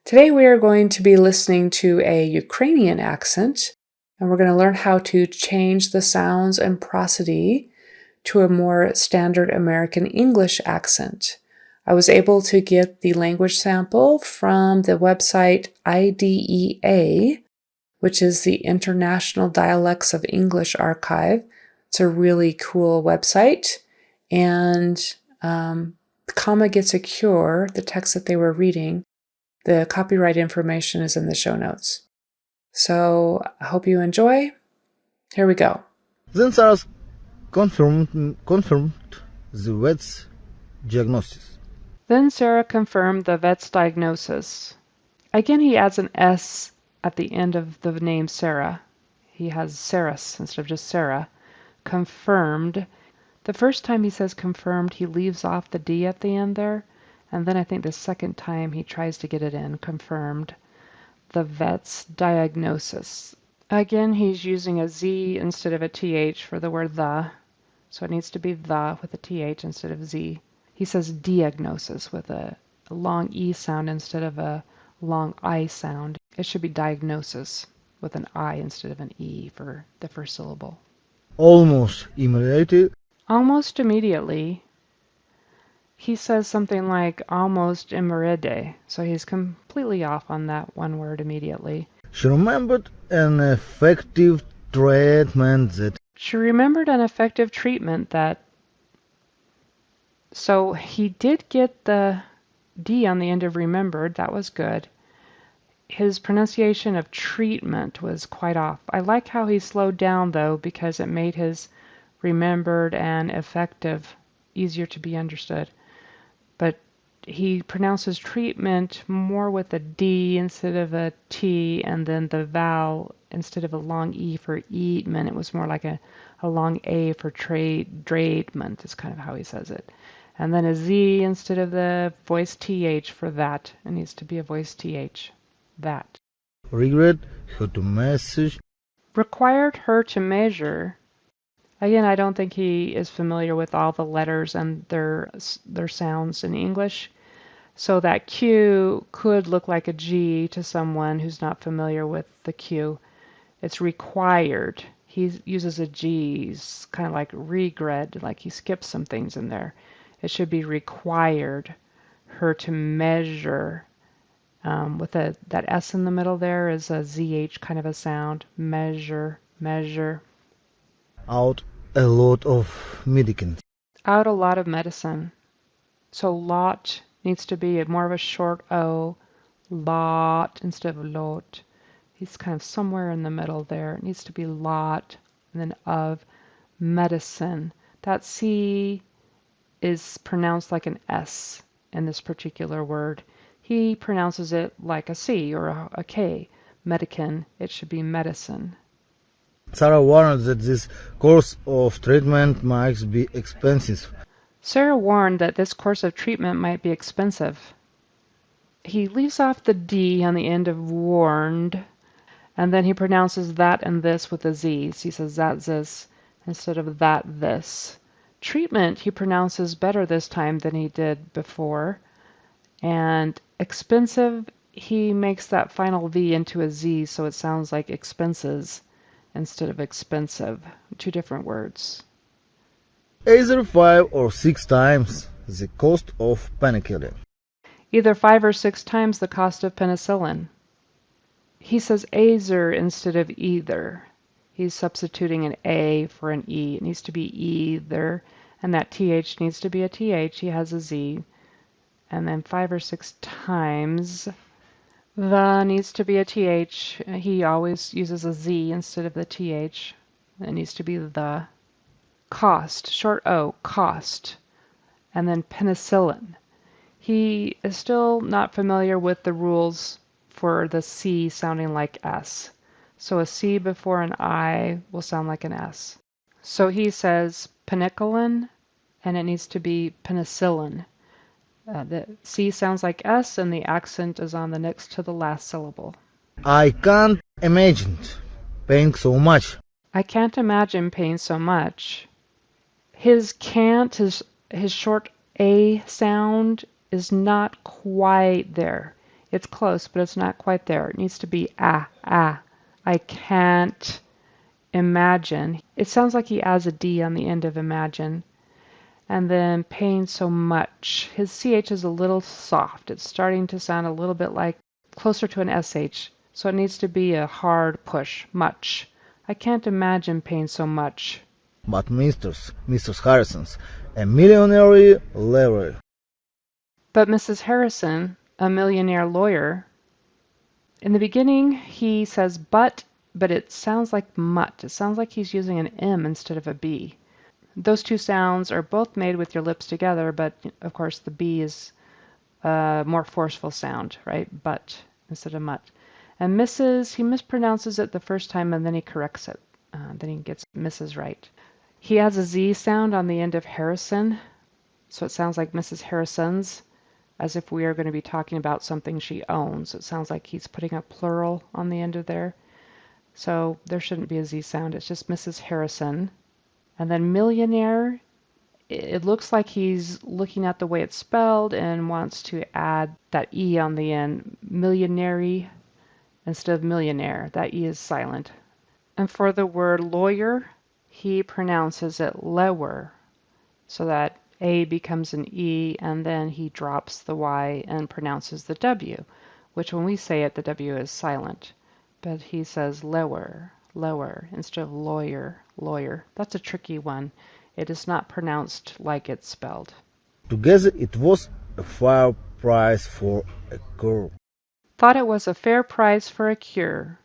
Today we are going to be listening to a Ukrainian accent, and we're going to learn how to change the sounds and prosody to a more standard American English accent. I was able to get the language sample from the website IDEA, which is the International Dialects of English Archive. It's a really cool website, and Comma Gets a Cure, the text that they were reading, the copyright information is in the show notes. So I hope you enjoy. Here we go. Then Sarah confirmed the vet's diagnosis. Then Sarah confirmed the vet's diagnosis. Again, he adds an S at the end of the name Sarah. He has Saras instead of just Sarah. Confirmed. The first time he says confirmed, he leaves off the D at the end there. And then I think the second time he tries to get it in. Confirmed. The vet's diagnosis. Again, he's using a Z instead of a TH for the word the. So it needs to be the with a TH instead of Z. He says diagnosis with a long E sound instead of a long I sound. It should be diagnosis with an I instead of an E for the first syllable. Almost immediately. Almost immediately. He says something like almost immediate. So he's completely off on that one word immediately. She remembered an effective treatment that. She remembered an effective treatment that. So he did get the D on the end of remembered. That was good. His pronunciation of treatment was quite off. I like how he slowed down, though, because it made his remembered and effective easier to be understood. But he pronounces treatment more with a D instead of a T, and then the vowel instead of a long E for eatment. It was more like a long A for treatment is kind of how he says it. And then a Z instead of the voice TH for that. It needs to be a voice TH. That. Regret her to message. Required her to measure. Again, I don't think he is familiar with all the letters and their sounds in English. So that Q could look like a G to someone who's not familiar with the Q. It's required. He uses a G, kind of like regret, like he skips some things in there. It should be required her to measure. With that S in the middle there is a ZH kind of a sound. Measure. Out a lot of medicine. Out a lot of medicine. So lot needs to be more of a short O. Lot instead of lot. He's kind of somewhere in the middle there. It needs to be lot and then of medicine. That C is pronounced like an S in this particular word. He pronounces it like a C or a K. Medicine. It should be medicine. Sarah warned that this course of treatment might be expensive. Sarah warned that this course of treatment might be expensive. He leaves off the D on the end of warned, and then he pronounces that and this with a Z. So he says that this instead of that this. Treatment he pronounces better this time than he did before. And expensive, he makes that final V into a Z so it sounds like expenses instead of expensive. Two different words. Either 5 or 6 times the cost of penicillin. Either 5 or 6 times the cost of penicillin. He says either instead of either. He's substituting an A for an E. It needs to be either, and that TH needs to be a TH. He has a Z. And then 5 or 6 times. The needs to be a TH. He always uses a Z instead of the TH. It needs to be the. Cost, short O, cost. And then penicillin. He is still not familiar with the rules for the C sounding like S. So a C before an I will sound like an S. So he says penicillin, and it needs to be penicillin. The C sounds like S, and the accent is on the next to the last syllable. I can't imagine paying so much. I can't imagine paying so much. His can't, his short A sound is not quite there. It's close, but it's not quite there. It needs to be ah, ah. I can't imagine. It sounds like he adds a D on the end of imagine. And then pain so much. His CH is a little soft. It's starting to sound a little bit like closer to an SH. So it needs to be a hard push. Much. I can't imagine pain so much. But Mr. Harrison's a millionaire lawyer. But Mrs. Harrison, a millionaire lawyer, in the beginning he says but it sounds like mutt. It sounds like he's using an M instead of a B. Those two sounds are both made with your lips together, but of course the B is a more forceful sound, right? But instead of mutt. And Mrs., he mispronounces it the first time and then he corrects it. Then he gets Mrs. right. He adds a Z sound on the end of Harrison, so it sounds like Mrs. Harrison's, as if we are going to be talking about something she owns. It sounds like he's putting a plural on the end of there. So there shouldn't be a Z sound. It's just Mrs. Harrison. And then millionaire, it looks like he's looking at the way it's spelled and wants to add that E on the end, millionary instead of millionaire. That E is silent. And for the word lawyer, he pronounces it lower, so that A becomes an E, and then he drops the Y and pronounces the W, which when we say it, the W is silent. But he says lower, lower, instead of lawyer, lawyer. That's a tricky one. It is not pronounced like it's spelled. Together it was a fair price for a cure. Thought it was a fair price for a cure.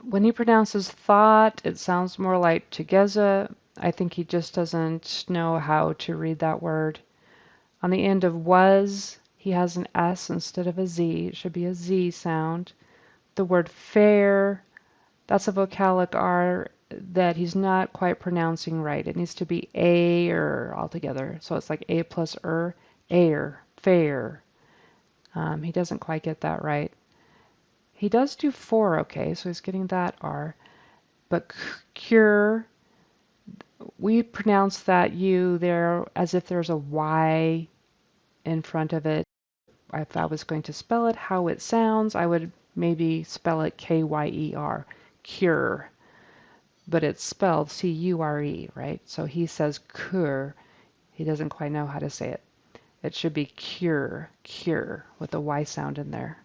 When he pronounces thought, it sounds more like together. I think he just doesn't know how to read that word. On the end of was, he has an S instead of a Z. It should be a Z sound. The word fair, that's a vocalic R that he's not quite pronouncing right. It needs to be A or altogether. So it's like A plus air, fair. He doesn't quite get that right. He does do for okay, so he's getting that R. But cure, we pronounce that U there as if there's a Y in front of it. If I was going to spell it how it sounds, I would maybe spell it K-Y-E-R, cure. But it's spelled C-U-R-E, right? So he says cure. He doesn't quite know how to say it. It should be cure, cure, with a Y sound in there.